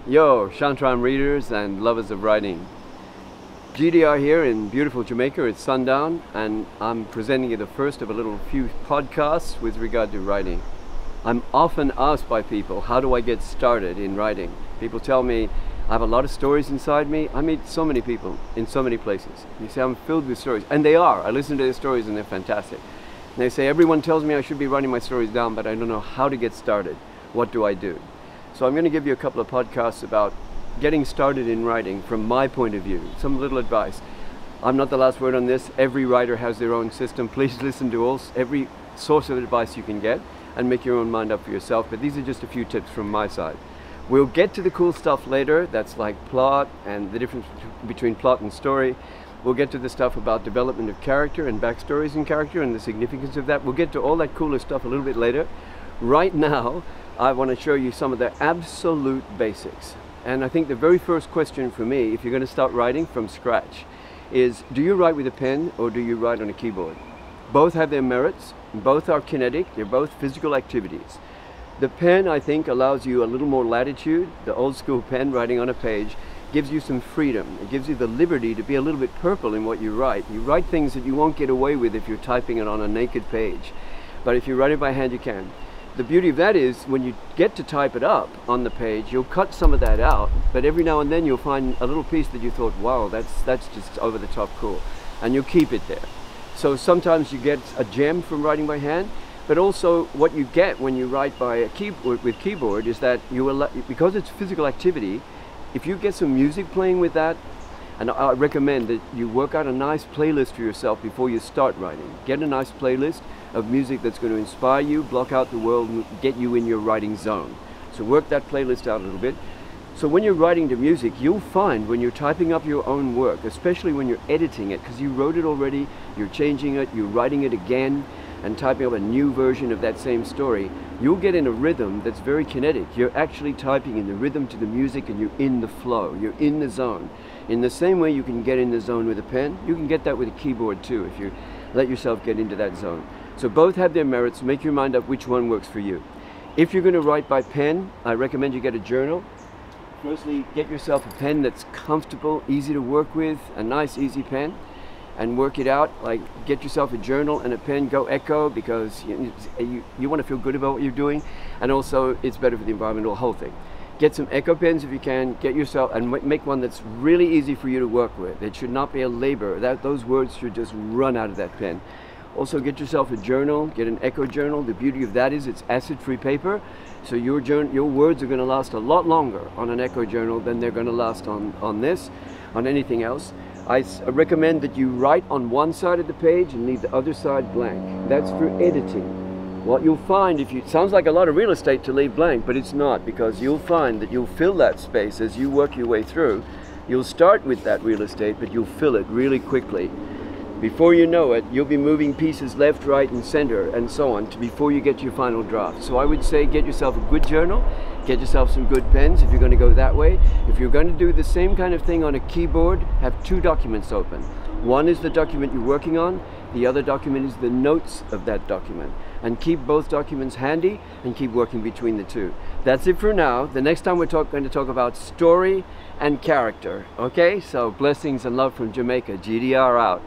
Yo, Shantaram readers and lovers of writing. GDR here in beautiful Jamaica. It's sundown and I'm presenting you the first of a little few podcasts with regard to writing. I'm often asked by people, how do I get started in writing? People tell me, I have a lot of stories inside me. I meet so many people in so many places. You say, I'm filled with stories. And they are. I listen to their stories and they're fantastic. And they say, everyone tells me I should be writing my stories down, but I don't know how to get started. What do I do? So I'm going to give you a couple of podcasts about getting started in writing from my point of view, some little advice. I'm not the last word on this. Every writer has their own system. Please listen to every source of advice you can get and make your own mind up for yourself. But these are just a few tips from my side. We'll get to the cool stuff later. That's like plot and the difference between plot and story. We'll get to the stuff about development of character and backstories in character and the significance of that. We'll get to all that cooler stuff a little bit later. Right now, I want to show you some of the absolute basics. And I think the very first question for me, if you're going to start writing from scratch, is do you write with a pen or do you write on a keyboard? Both have their merits, both are kinetic, they're both physical activities. The pen, I think, allows you a little more latitude. The old school pen, writing on a page, gives you some freedom. It gives you the liberty to be a little bit purple in what you write. You write things that you won't get away with if you're typing it on a naked page. But if you write it by hand, you can. The beauty of that is when you get to type it up on the page, you'll cut some of that out, but every now and then you'll find a little piece that you thought, wow, that's just over the top cool, and you'll keep it there. So sometimes you get a gem from writing by hand, but also what you get when you write by a keyboard is that because it's physical activity, if you get some music playing with that, and I recommend that you work out a nice playlist for yourself before you start writing. Get a nice playlist of music that's going to inspire you, block out the world, and get you in your writing zone. So work that playlist out a little bit. So when you're writing to music, you'll find when you're typing up your own work, especially when you're editing it, because you wrote it already, you're changing it, you're writing it again, and typing up a new version of that same story, you'll get in a rhythm that's very kinetic. You're actually typing in the rhythm to the music and you're in the flow, you're in the zone. In the same way you can get in the zone with a pen, you can get that with a keyboard too if you let yourself get into that zone. So both have their merits. Make your mind up which one works for you. If you're going to write by pen, I recommend you get a journal. Firstly, get yourself a pen that's comfortable, easy to work with, a nice easy pen, and work it out. Like get yourself a journal and a pen, go echo, because you want to feel good about what you're doing, and also it's better for the environment, the whole thing. Get some echo pens if you can, get yourself, and make one that's really easy for you to work with. It should not be a labor. Those words should just run out of that pen. Also get yourself a journal, get an echo journal. The beauty of that is it's acid-free paper, so your words are going to last a lot longer on an echo journal than they're going to last on anything else. I recommend that you write on one side of the page and leave the other side blank. That's for editing. What you'll find, it sounds like a lot of real estate to leave blank, but it's not, because you'll find that you'll fill that space as you work your way through. You'll start with that real estate, but you'll fill it really quickly. Before you know it, you'll be moving pieces left, right, and center, and so on, before you get to your final draft. So I would say get yourself a good journal, get yourself some good pens if you're going to go that way. If you're going to do the same kind of thing on a keyboard, have two documents open. One is the document you're working on, the other document is the notes of that document. And keep both documents handy and keep working between the two. That's it for now. The next time we're going to talk about story and character. Okay, so blessings and love from Jamaica. GDR out.